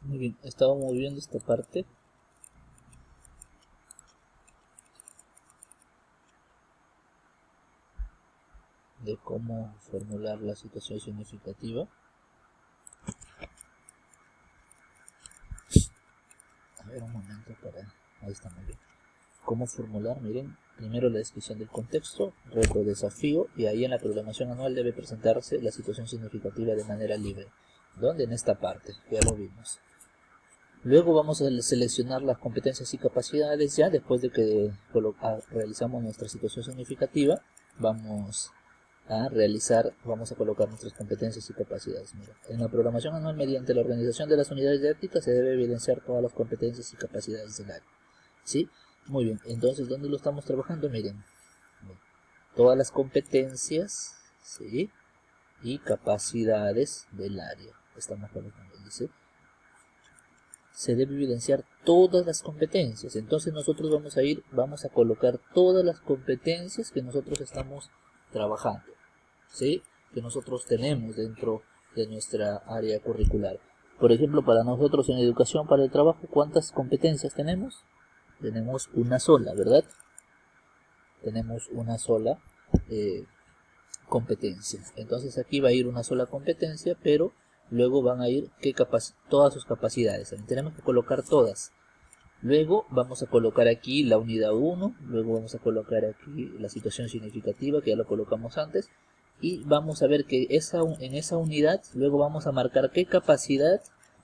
Muy bien, estábamos viendo esta parte de cómo formular la situación significativa. A ver un momento para... Ahí está, muy bien. Cómo formular, miren, primero la descripción del contexto, reto, desafío, y ahí en la programación anual debe presentarse la situación significativa de manera libre. ¿Dónde? En esta parte, ya lo vimos. Luego vamos a seleccionar las competencias y capacidades. Ya después de que realizamos nuestra situación significativa, vamos a colocar nuestras competencias y capacidades. Mira, en la programación anual, mediante la organización de las unidades didácticas, se debe evidenciar todas las competencias y capacidades del área. ¿Sí? Muy bien, entonces, ¿dónde lo estamos trabajando? Miren, todas las competencias, ¿sí? Y capacidades del área. Estamos colocando, dice, se debe evidenciar todas las competencias. Entonces nosotros vamos a colocar todas las competencias que nosotros estamos trabajando, ¿sí? Que nosotros tenemos dentro de nuestra área curricular. Por ejemplo, para nosotros en educación para el trabajo, ¿cuántas competencias tenemos? Tenemos una sola, ¿verdad? Tenemos una sola competencia. Entonces aquí va a ir una sola competencia, pero luego van a ir todas sus capacidades. Tenemos que colocar todas. Luego vamos a colocar aquí la unidad 1, luego vamos a colocar aquí la situación significativa, que ya lo colocamos antes, y vamos a ver que en esa unidad luego vamos a marcar qué capacidad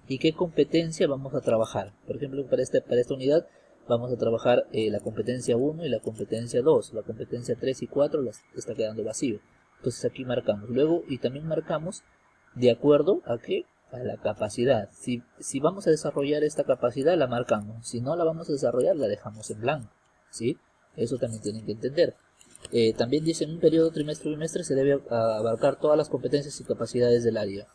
y qué competencia vamos a trabajar. Por ejemplo, para esta unidad vamos a trabajar la competencia 1 y la competencia 2, la competencia 3 y 4 está quedando vacío. Entonces aquí marcamos, luego y también marcamos de acuerdo a qué, a la capacidad. Si vamos a desarrollar esta capacidad, la marcamos. Si no la vamos a desarrollar, la dejamos en blanco, ¿sí? Eso también tienen que entender. También dice, en un periodo trimestre-bimestre se debe abarcar todas las competencias y capacidades del área.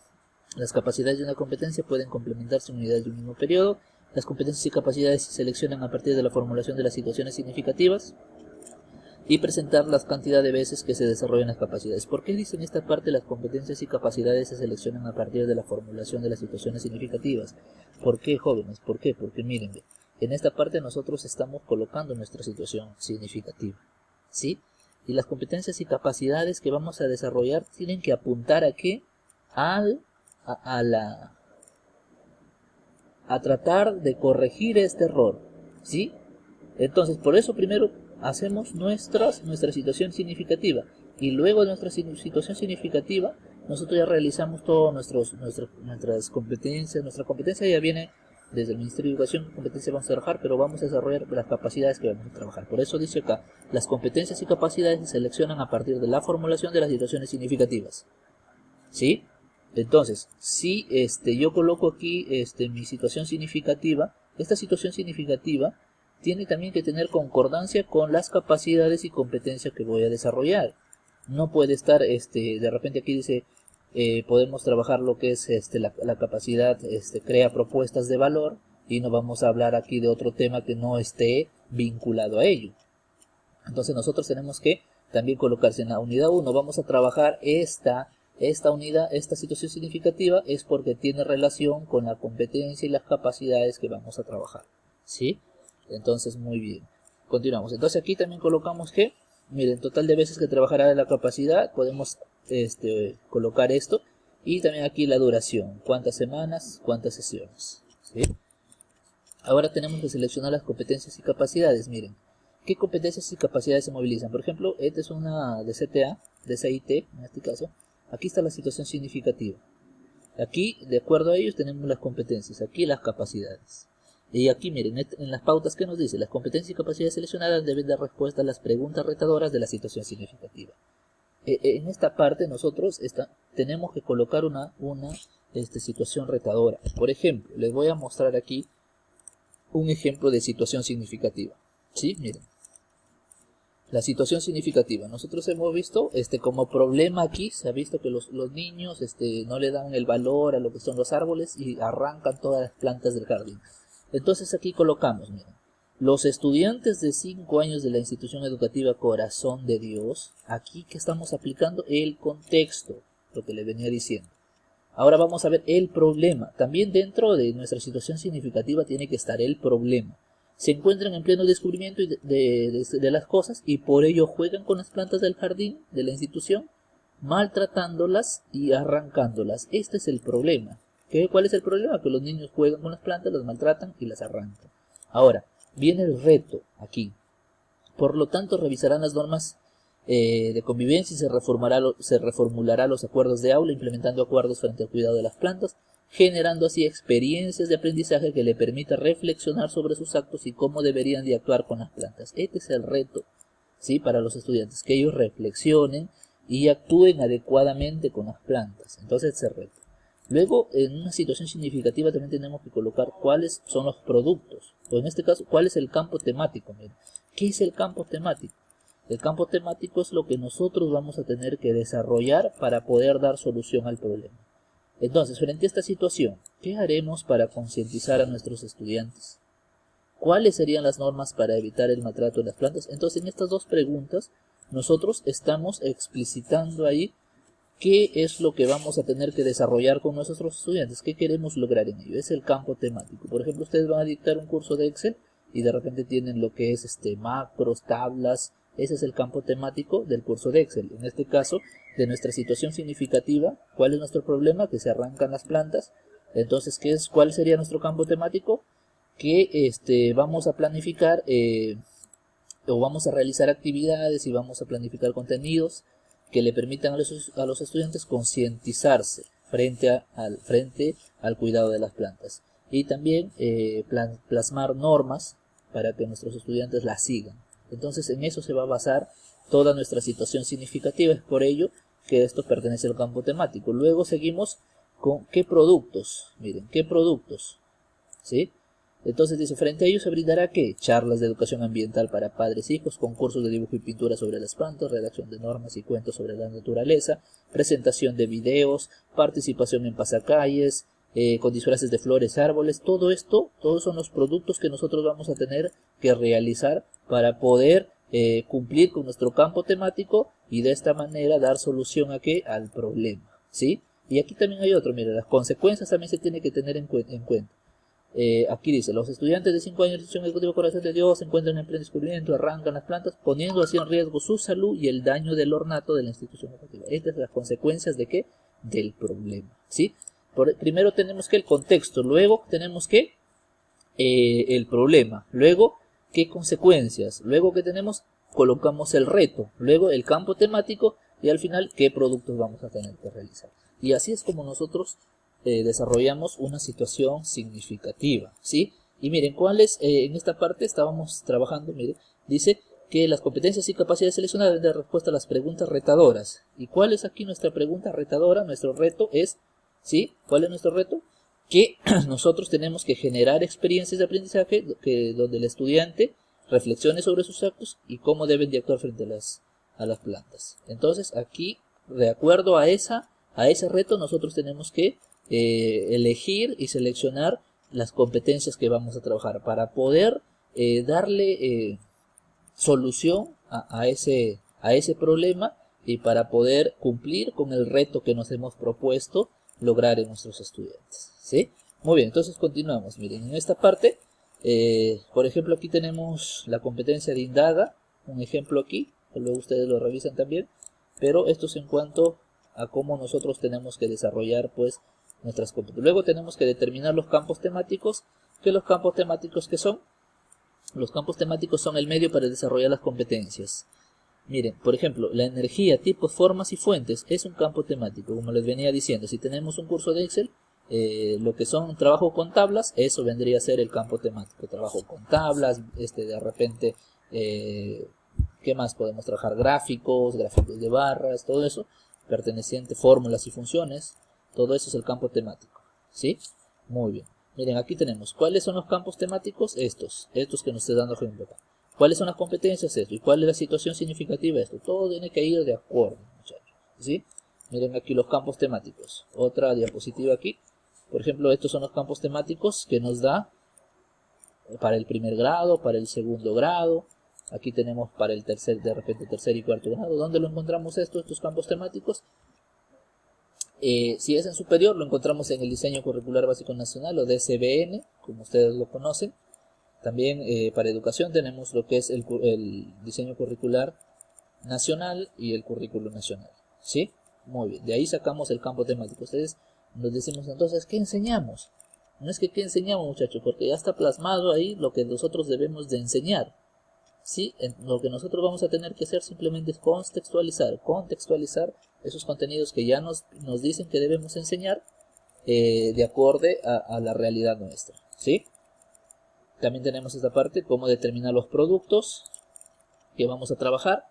Las capacidades de una competencia pueden complementarse en unidades de un mismo periodo. Las competencias y capacidades se seleccionan a partir de la formulación de las situaciones significativas y presentar la cantidad de veces que se desarrollan las capacidades. ¿Por qué dicen esta parte las competencias y capacidades se seleccionan a partir de la formulación de las situaciones significativas? ¿Por qué, jóvenes? ¿Por qué? Porque miren, en esta parte nosotros estamos colocando nuestra situación significativa, ¿sí? Y las competencias y capacidades que vamos a desarrollar tienen que apuntar a qué? A tratar de corregir este error, ¿sí? Entonces, por eso primero hacemos nuestra situación significativa y luego de nuestra situación significativa nosotros ya realizamos todas nuestras competencias. Nuestra competencia ya viene desde el Ministerio de Educación, competencia vamos a trabajar, pero vamos a desarrollar las capacidades que vamos a trabajar. Por eso dice acá, las competencias y capacidades se seleccionan a partir de la formulación de las situaciones significativas, ¿sí? Entonces, si yo coloco aquí mi situación significativa, esta situación significativa tiene también que tener concordancia con las capacidades y competencias que voy a desarrollar. No puede estar, de repente aquí dice, podemos trabajar lo que es la capacidad, crea propuestas de valor, y no vamos a hablar aquí de otro tema que no esté vinculado a ello. Entonces nosotros tenemos que también colocarse en la unidad 1, vamos a trabajar esta unidad, esta situación significativa es porque tiene relación con la competencia y las capacidades que vamos a trabajar, ¿sí? Entonces, muy bien. Continuamos. Entonces aquí también colocamos que, miren, total de veces que trabajará la capacidad, podemos colocar esto, y también aquí la duración, cuántas semanas, cuántas sesiones, ¿sí? Ahora tenemos que seleccionar las competencias y capacidades, miren. ¿Qué competencias y capacidades se movilizan? Por ejemplo, esta es una de CTA, de CIT, en este caso. Aquí está la situación significativa. Aquí, de acuerdo a ellos, tenemos las competencias. Aquí las capacidades. Y aquí, miren, en las pautas que nos dice, las competencias y capacidades seleccionadas deben dar respuesta a las preguntas retadoras de la situación significativa. En esta parte nosotros tenemos que colocar una situación retadora. Por ejemplo, les voy a mostrar aquí un ejemplo de situación significativa. ¿Sí? Miren. La situación significativa. Nosotros hemos visto como problema aquí, se ha visto que los niños no le dan el valor a lo que son los árboles y arrancan todas las plantas del jardín. Entonces aquí colocamos, miren, los estudiantes de 5 años de la institución educativa Corazón de Dios, aquí que estamos aplicando el contexto, lo que le venía diciendo. Ahora vamos a ver el problema. También dentro de nuestra situación significativa tiene que estar el problema. Se encuentran en pleno descubrimiento de las cosas y por ello juegan con las plantas del jardín de la institución, maltratándolas y arrancándolas. Este es el problema. ¿Cuál es el problema? Que los niños juegan con las plantas, las maltratan y las arrancan. Ahora, viene el reto aquí. Por lo tanto, revisarán las normas de convivencia y se reformulará los acuerdos de aula, implementando acuerdos frente al cuidado de las plantas, generando así experiencias de aprendizaje que le permita reflexionar sobre sus actos y cómo deberían de actuar con las plantas. Este es el reto, ¿sí? Para los estudiantes, que ellos reflexionen y actúen adecuadamente con las plantas. Entonces, ese reto. Luego, en una situación significativa también tenemos que colocar cuáles son los productos, o en este caso, cuál es el campo temático. Miren, ¿qué es el campo temático? El campo temático es lo que nosotros vamos a tener que desarrollar para poder dar solución al problema. Entonces, frente a esta situación, ¿qué haremos para concientizar a nuestros estudiantes? ¿Cuáles serían las normas para evitar el maltrato de las plantas? Entonces, en estas dos preguntas, nosotros estamos explicitando ahí qué es lo que vamos a tener que desarrollar con nuestros estudiantes, qué queremos lograr en ello. Es el campo temático. Por ejemplo, ustedes van a dictar un curso de Excel y de repente tienen lo que es macros, tablas. Ese es el campo temático del curso de Excel. En este caso, de nuestra situación significativa, ¿cuál es nuestro problema? Que se arrancan las plantas. Entonces, ¿cuál sería nuestro campo temático? Que vamos a planificar o vamos a realizar actividades y vamos a planificar contenidos que le permitan a los estudiantes concientizarse frente al cuidado de las plantas. Y también plasmar normas para que nuestros estudiantes las sigan. Entonces en eso se va a basar toda nuestra situación significativa. Es por ello que esto pertenece al campo temático. Luego seguimos con qué productos. Miren, qué productos, ¿sí? Entonces dice, frente a ello se brindará ¿qué? Charlas de educación ambiental para padres e hijos, concursos de dibujo y pintura sobre las plantas, redacción de normas y cuentos sobre la naturaleza, presentación de videos, participación en pasacalles, con disfraces de flores, árboles. Todo esto, todos son los productos que nosotros vamos a tener que realizar para poder cumplir con nuestro campo temático y de esta manera dar solución a ¿qué? Al problema, ¿sí? Y aquí también hay otro, mira, las consecuencias también se tiene que tener en cuenta. Aquí dice, los estudiantes de 5 años de institución educativa Corazón de Dios se encuentran en pleno descubrimiento, arrancan las plantas, poniendo así en riesgo su salud y el daño del ornato de la institución educativa. Estas son las consecuencias de ¿qué? Del problema, ¿sí? Primero tenemos que el contexto, luego tenemos que el problema, luego qué consecuencias, luego que tenemos, colocamos el reto, luego el campo temático y al final qué productos vamos a tener que realizar. Y así es como nosotros desarrollamos una situación significativa, ¿sí? Y miren, ¿cuáles? En esta parte estábamos trabajando, miren, dice que las competencias y capacidades seleccionadas deben dar respuesta a las preguntas retadoras. ¿Y cuál es aquí nuestra pregunta retadora? Nuestro reto es, ¿sí? ¿Cuál es nuestro reto? Que nosotros tenemos que generar experiencias de aprendizaje donde el estudiante reflexione sobre sus actos y cómo deben de actuar frente a las plantas. Entonces, aquí, de acuerdo a ese reto, nosotros tenemos que elegir y seleccionar las competencias que vamos a trabajar para poder darle solución a ese problema y para poder cumplir con el reto que nos hemos propuesto lograr en nuestros estudiantes, ¿sí? Muy bien, entonces continuamos. Miren, en esta parte, por ejemplo, aquí tenemos la competencia de indaga, un ejemplo aquí, que luego ustedes lo revisan también, pero esto es en cuanto a cómo nosotros tenemos que desarrollar pues nuestras competencias. Luego tenemos que determinar los campos temáticos, que los campos temáticos que son, los campos temáticos son el medio para desarrollar las competencias. Miren, por ejemplo, la energía, tipos, formas y fuentes es un campo temático, como les venía diciendo. Si tenemos un curso de Excel, lo que son trabajo con tablas, eso vendría a ser el campo temático. Trabajo con tablas, de repente, ¿qué más podemos trabajar? Gráficos de barras, todo eso, perteneciente, fórmulas y funciones, todo eso es el campo temático, ¿sí? Muy bien. Miren, aquí tenemos, ¿cuáles son los campos temáticos? Estos que nos estoy dando ejemplo acá. ¿Cuáles son las competencias? Esto. ¿Y cuál es la situación significativa? Esto. Todo tiene que ir de acuerdo, muchachos, ¿sí? Miren aquí los campos temáticos. Otra diapositiva aquí. Por ejemplo, estos son los campos temáticos que nos da para el primer grado, para el segundo grado. Aquí tenemos para el tercer y cuarto grado. ¿Dónde lo encontramos estos campos temáticos? Si es en superior, lo encontramos en el Diseño Curricular Básico Nacional o DCBN, como ustedes lo conocen. También para educación tenemos lo que es el Diseño Curricular Nacional y el Currículo Nacional. ¿Sí? Muy bien. De ahí sacamos el campo temático. Ustedes nos decimos entonces, ¿qué enseñamos? No es que qué enseñamos, muchachos, porque ya está plasmado ahí lo que nosotros debemos de enseñar. ¿Sí? Lo que nosotros vamos a tener que hacer simplemente es contextualizar esos contenidos que ya nos dicen que debemos enseñar de acorde a la realidad nuestra. ¿Sí? También tenemos esta parte, cómo determinar los productos que vamos a trabajar.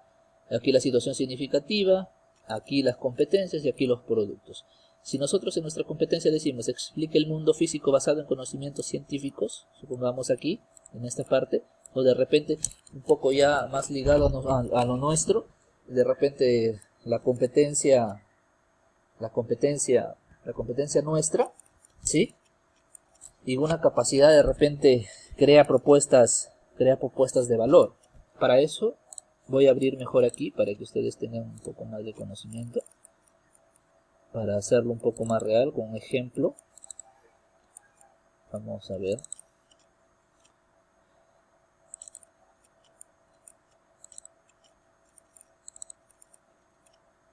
Aquí la situación significativa, aquí las competencias y aquí los productos. Si nosotros en nuestra competencia decimos explique el mundo físico basado en conocimientos científicos, supongamos aquí, en esta parte, o de repente un poco ya más ligado a lo nuestro, de repente la competencia nuestra, ¿sí? Y una capacidad de repente crea propuestas de valor. Para eso voy a abrir mejor aquí para que ustedes tengan un poco más de conocimiento, para hacerlo un poco más real con un ejemplo. Vamos a ver.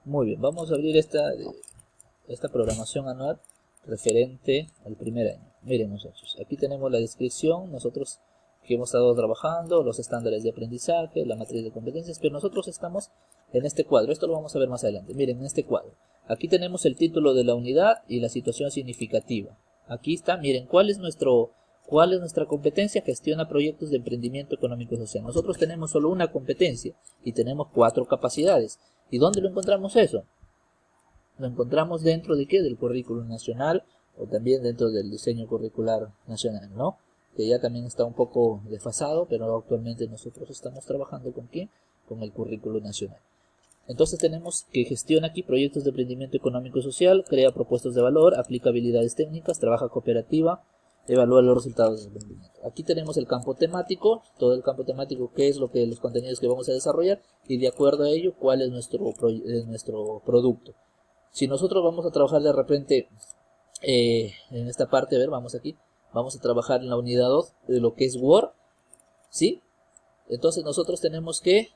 Muy bien, vamos a abrir esta programación anual referente al primer año. Miren, muchachos, aquí tenemos la descripción, nosotros que hemos estado trabajando, los estándares de aprendizaje, la matriz de competencias, pero nosotros estamos en este cuadro. Esto lo vamos a ver más adelante. Miren, en este cuadro. Aquí tenemos el título de la unidad y la situación significativa. Aquí está, miren, ¿cuál es nuestra competencia? Gestiona proyectos de emprendimiento económico y social. Nosotros tenemos solo una competencia y tenemos 4 capacidades. ¿Y dónde lo encontramos eso? Lo encontramos dentro de ¿qué? Del currículum nacional o también dentro del diseño curricular nacional, ¿no? Que ya también está un poco desfasado, pero actualmente nosotros estamos trabajando ¿con quién? Con el currículum nacional. Entonces tenemos que gestiona aquí proyectos de emprendimiento económico y social, crea propuestas de valor, aplica habilidades técnicas, trabaja cooperativa, evalúa los resultados del emprendimiento. Aquí tenemos el campo temático, todo el campo temático, qué es los contenidos que vamos a desarrollar y de acuerdo a ello cuál es nuestro producto. Si nosotros vamos a trabajar de repente en esta parte, a ver, vamos aquí, vamos a trabajar en la unidad 2 de lo que es Word, ¿sí? Entonces nosotros tenemos que,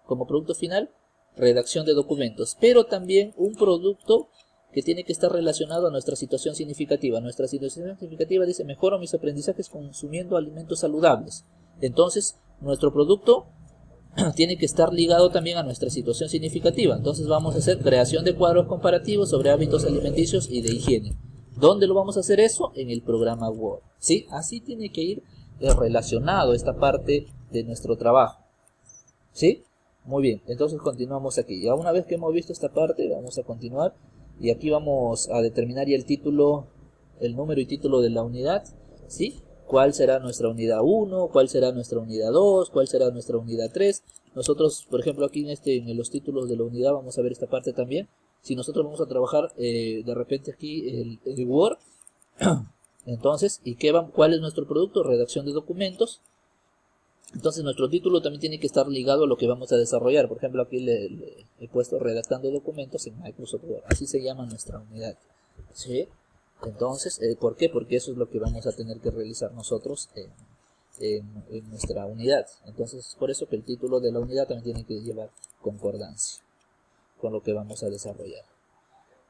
como producto final, redacción de documentos, pero también un producto que tiene que estar relacionado a nuestra situación significativa. Nuestra situación significativa dice, mejoro mis aprendizajes consumiendo alimentos saludables. Entonces, nuestro producto tiene que estar ligado también a nuestra situación significativa. Entonces vamos a hacer creación de cuadros comparativos sobre hábitos alimenticios y de higiene. ¿Dónde lo vamos a hacer eso? En el programa Word. ¿Sí? Así tiene que ir relacionado esta parte de nuestro trabajo. ¿Sí? Muy bien, entonces continuamos aquí. Ya una vez que hemos visto esta parte, vamos a continuar. Y aquí vamos a determinar ya el título, el número y título de la unidad. ¿Sí? ¿Cuál será nuestra unidad 1? ¿Cuál será nuestra unidad 2? ¿Cuál será nuestra unidad 3? Nosotros, por ejemplo, aquí en los títulos de la unidad vamos a ver esta parte también. Si nosotros vamos a trabajar de repente aquí el Word, entonces, ¿cuál es nuestro producto? Redacción de documentos. Entonces nuestro título también tiene que estar ligado a lo que vamos a desarrollar. Por ejemplo, aquí le he puesto redactando documentos en Microsoft Word. Así se llama nuestra unidad. ¿Sí? Entonces, ¿por qué? Porque eso es lo que vamos a tener que realizar nosotros en nuestra unidad. Entonces, por eso que el título de la unidad también tiene que llevar concordancia con lo que vamos a desarrollar.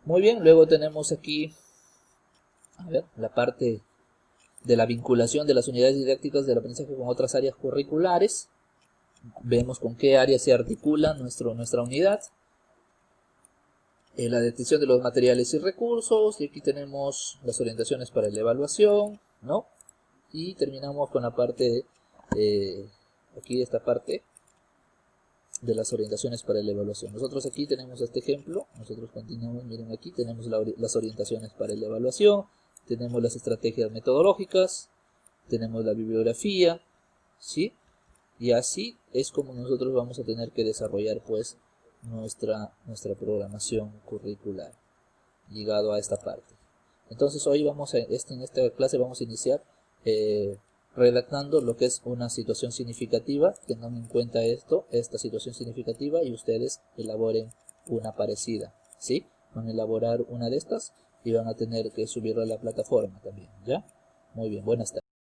Muy bien, luego tenemos aquí, a ver, la parte de la vinculación de las unidades didácticas del aprendizaje con otras áreas curriculares. Vemos con qué áreas se articula nuestra unidad. La detección de los materiales y recursos. Y aquí tenemos las orientaciones para la evaluación, ¿no? Y terminamos con la parte aquí esta parte de las orientaciones para la evaluación. Nosotros aquí tenemos este ejemplo. Nosotros continuamos, miren aquí, tenemos las orientaciones para la evaluación. Tenemos las estrategias metodológicas, tenemos la bibliografía, ¿sí? Y así es como nosotros vamos a tener que desarrollar pues nuestra programación curricular ligado a esta parte. Entonces hoy en esta clase vamos a iniciar redactando lo que es una situación significativa. Tengan en cuenta esta situación significativa y ustedes elaboren una parecida, ¿sí? van a elaborar una de estas y van a tener que subirla a la plataforma también, ¿ya? Muy bien, buenas tardes.